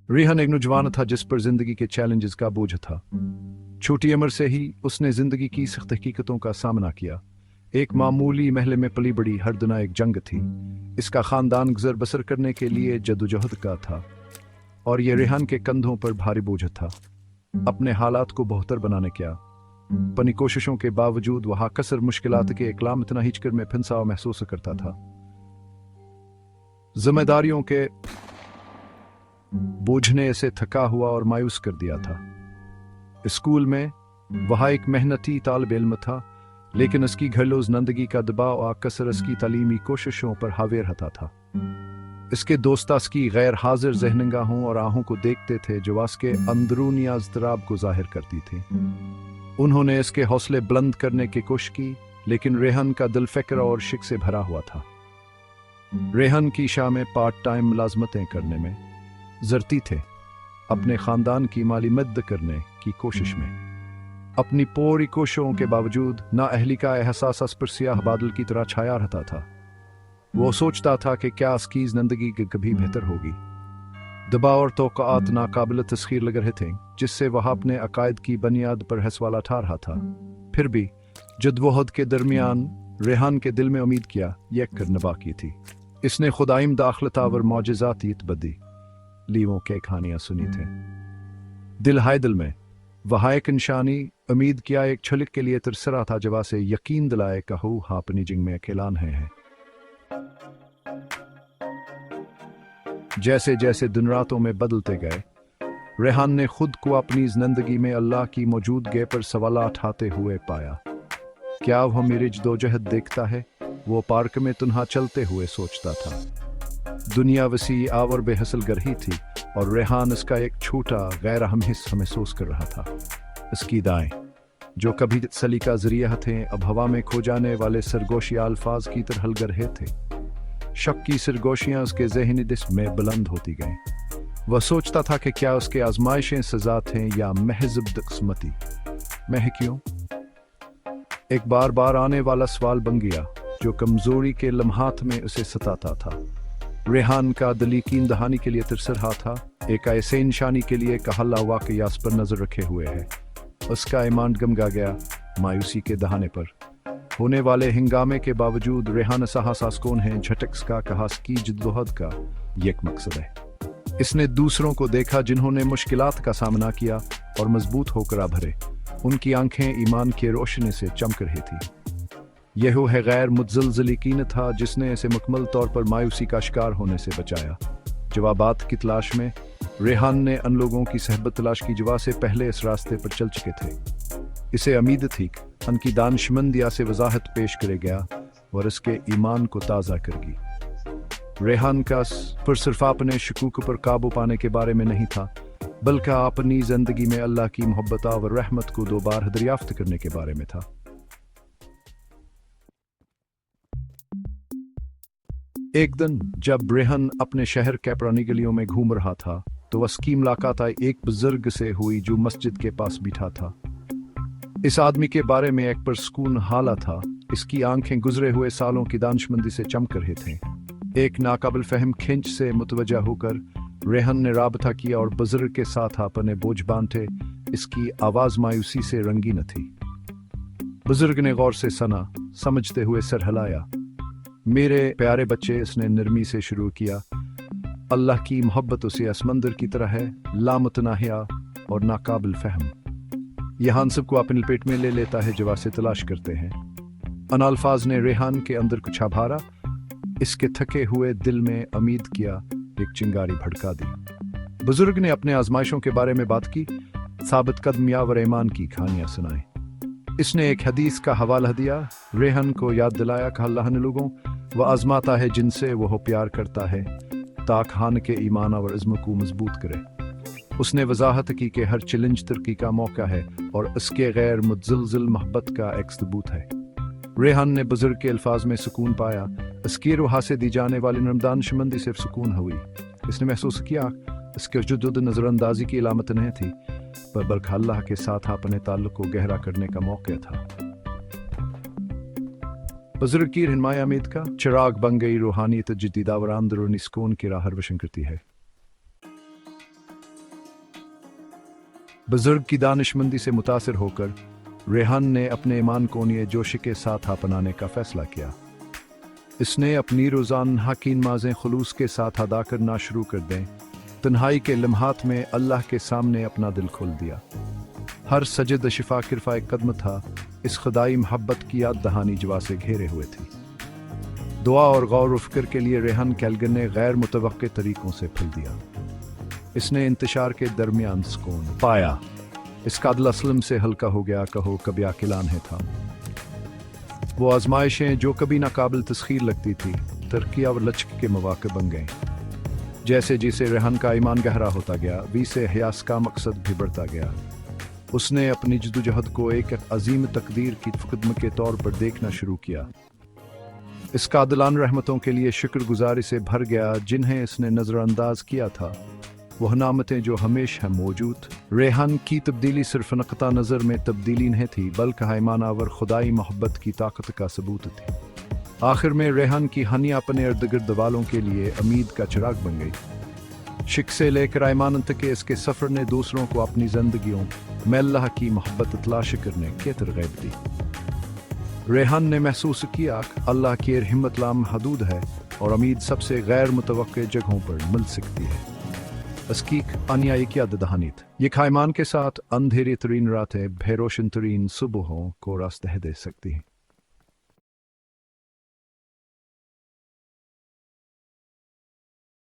रेहान एक नौजवान था जिस पर जिंदगी के चैलेंजेस का बोझ था। छोटी उम्र से ही उसने जिंदगी की सख्त हकीकतों का सामना किया। एक मामूली महल में पली बड़ी हर दुना एक जंग थी। इसका खानदान गुजर बसर करने के लिए जद्दोजहद का था और ये रेहान के कंधों पर भारी बोझ था। अपने हालात को बेहतर बनाने क्या अपनी कोशिशों के बावजूद वहां कसर मुश्किलात के एक लामतना हिचकर में फंसा महसूस करता था। जिम्मेदारियों के बोझ ने इसे थका हुआ और मायूस कर दिया था। स्कूल में वह एक मेहनती तालिब इल्म था, लेकिन उसकी घरलोज जिंदगी का दबाव और कसर उसकी तालीमी कोशिशों पर हावी रहता था। इसके दोस्त उसकी गैर हाजिर ज़हनगाहों और आहों को देखते थे जो उसके अंदरूनी अज़तराब को जाहिर करती थी। उन्होंने इसके हौसले बुलंद करने की कोशिश की, लेकिन रेहान का दिल फ़िक्र और शिक से भरा हुआ था। रेहान की शाह में पार्ट टाइम मुलाजमतें करने में जरती थे, अपने खानदान की माली मदद करने की कोशिश में। अपनी पूरी कोशिशों के बावजूद नाअहली का एहसास उस पर स्याह बादल की तरह छाया रहता था। वो सोचता था कि क्या उसकी जिंदगी कभी बेहतर होगी। दबाव और तौक़ात नाकाबिल तस्खीर लग रहे थे, जिससे वह अपने अकायद की बुनियाद पर हसवाला ठा रहा था। फिर भी जद्दोजहद के दरमियान रेहान के दिल में उम्मीद किया यक करना बाकी थी। इसने खुदाइम दाखलतावर मौजज़ाती बदी लीवों के कहानियां सुनी थे। दिल हाय दिल में वह एक इंशानी उम्मीद किया एक छलिक के लिए तरसरा था, जवा से यकीन दिलाए कहू हापनी जिंग में अकेलान है। जैसे जैसे दिन रातों में बदलते गए, रेहान ने खुद को अपनी जिंदगी में अल्लाह की मौजूदगी पर सवाल उठाते हुए पाया। क्या वह मेरी जद्दोजहद देखता है? वो पार्क में तन्हा चलते हुए सोचता था। दुनिया वसी और बेहसल गरही थी और रेहान इसका एक छोटा गैर अहम हिस्सा महसूस कर रहा था। इसकी दाएं जो कभी सलीका जरिया थे, अब हवा में खो जाने वाले सरगोशिया अल्फाज की तरह हल रहे थे। शक की सरगोशियां उसके ज़हनी डिस्क में बुलंद होती गईं। वह सोचता था कि क्या उसके आजमाइशें सजा थे या महज किस्मती। मैं क्यों? एक बार बार आने वाला सवाल बन गया जो कमजोरी के लम्हात में उसे सताता था। रेहान का दिल यकीन दहानी के लिए तरस रहा था, एक ऐसे इंशानी के लिए कहला वाक़यात पर नजर रखे हुए है। उसका ईमान गमगा गया मायूसी के दहाने पर। होने वाले हंगामे के बावजूद रेहान साहस कौन है झटक्स का कहास की जद्दोजहद का एक मकसद है। इसने दूसरों को देखा जिन्होंने मुश्किलात का सामना किया और मजबूत होकर भरे। उनकी आंखें ईमान की रोशनी से चमक रही थी। यह है गैर मुतज़लज़ल यकीन था जिसने इसे मुकम्मल तौर पर मायूसी का शिकार होने से बचाया। जवाबात की तलाश में रेहान ने उन लोगों की सहबत तलाश की जवा से पहले इस रास्ते पर चल चुके थे। इसे उम्मीद थी उनकी दानिशमंदिया से वजाहत पेश करेगा और इसके ईमान को ताज़ा करेगी। रेहान का पर सिर्फ अपने शकूक पर काबू पाने के बारे में नहीं था, बल्कि अपनी जिंदगी में अल्लाह की मोहब्बत और रहमत को दोबारा दरियाफ्त करने के बारे में था। एक दिन जब रेहान अपने शहर के पुरानी गलियों में घूम रहा था, तो उसकी मुलाकात एक बुजुर्ग से हुई जो मस्जिद के पास बैठा था। इस आदमी के बारे में एक पुरसुकून हाला था। इसकी आंखें गुजरे हुए सालों की दानिशमंदी से चमक रहे थे। एक नाकाबिल फहम खिंच से मुतवज्जा होकर रेहान ने राबता किया और बुजुर्ग के साथ अपने बोझ बांधे। इसकी आवाज मायूसी से रंगीन थी। बुजुर्ग ने गौर से सुना, समझते हुए सर हिलाया। मेरे प्यारे बच्चे, इसने नरमी से शुरू किया, अल्लाह की मोहब्बत उसे असमंदर की तरह है, लामुतनाहिया और नाकाबिल फहम। यह हम सबको अपने लपेट में ले लेता है जवा से तलाश करते हैं। अन अल्फाज ने रेहान के अंदर कुछ आभारा। इसके थके हुए दिल में उम्मीद किया एक चिंगारी भड़का दी। बुजुर्ग ने अपने आजमाइशों के बारे में बात की, साबित कदमिया व ईमान की कहानियां सुनाई। इसने एक हदीस का हवाला दिया। रेहान को याद दिलाया कि अल्लाह ने लोगों वह आजमाता है जिनसे वह प्यार करता है, ताकि खान के ईमान और इज़्म को मजबूत करे। उसने वजाहत की कि हर चैलेंज तरक्की का मौका है और इसके गैर मुतज़लज़ल मोहब्बत का एक सबूत है। रेहान ने बुजुर्ग के अल्फाज में सुकून पाया। इसकी रूह से दी जाने वाली नमदान शमंदी सिर्फ सुकून हुई। इसने महसूस किया इसके वजूद नजरअंदाजी की इलामत नहीं थी, पर बल्कि अल्लाह के साथ अपने ताल्लुक को गहरा करने का मौका था। बुजुर्ग की रहनुमाई अमीद का चिराग बन गई रूहानियत जदीदा और अंदरूनी सुकून की राह रोशन करती है। बुजुर्ग की दानिशमंदी से मुतासिर होकर रेहान ने अपने ईमान को उन्हें जोश के साथ अपनाने का फैसला किया। इसने अपनी रोज़ाना की नमाज़ें खुलूस के साथ अदा करना शुरू कर दें। तन्हाई के लम्हात में अल्लाह के सामने अपना दिल खोल दिया। हर सजद शिफा किरफा एक कदम था, इस खुदाई मोहब्बत की याद दहानी जवा से घेरे हुए थी। दुआ और गौर फिक्र के लिए रेहान कैलगर ने गैर मुतवक्के तरीकों से फल दिया। इसने इंतशार के दरमियान सुकून पाया। इसका दिल असलम से हल्का हो गया, कहो कभी अकेलान है था। वो आजमाइशें जो कभी नाकाबिल तस्खीर लगती थी, तरक्की और लचक के मौके बन गए। जैसे जैसे रेहान का ईमान गहरा होता गया, वैसे हयास का मकसद भी बढ़ता गया। उसने अपनी जद्दोजहद को एक अजीम तकदीर की खिदमत के तौर पर देखना शुरू किया। इसका दिलान रहमतों के लिए शुक्रगुजारी से भर गया, जिन्हें इसने नज़रअंदाज किया था वह नामतें जो हमेशा मौजूद। रेहान की तब्दीली सिर्फ नक़ता नज़र में तब्दीली नहीं थी, बल्कि ईमानावर खुदाई मोहब्बत की ताकत का सबूत थी। आखिर में रेहान की हनिया अपने इर्द गिर्द वालों के लिए उम्मीद का चिराग बन गई। शिक से लेकर ईमान तक के इसके सफ़र ने दूसरों को अपनी जिंदगियों में अल्लाह की मोहब्बत तलाश करने की तरगीब दी। रेहान ने महसूस किया कि अल्लाह की हिम्मत लामहदूद है और उम्मीद सबसे गैर मुतवक्के जगहों पर मिल सकती है। अस्कीक अन्यायी की दहानीत ये खाइमान के साथ अंधेरी तरीन रातें बेरोशन तरीन सुबहों को रास्ते दे सकती हैं।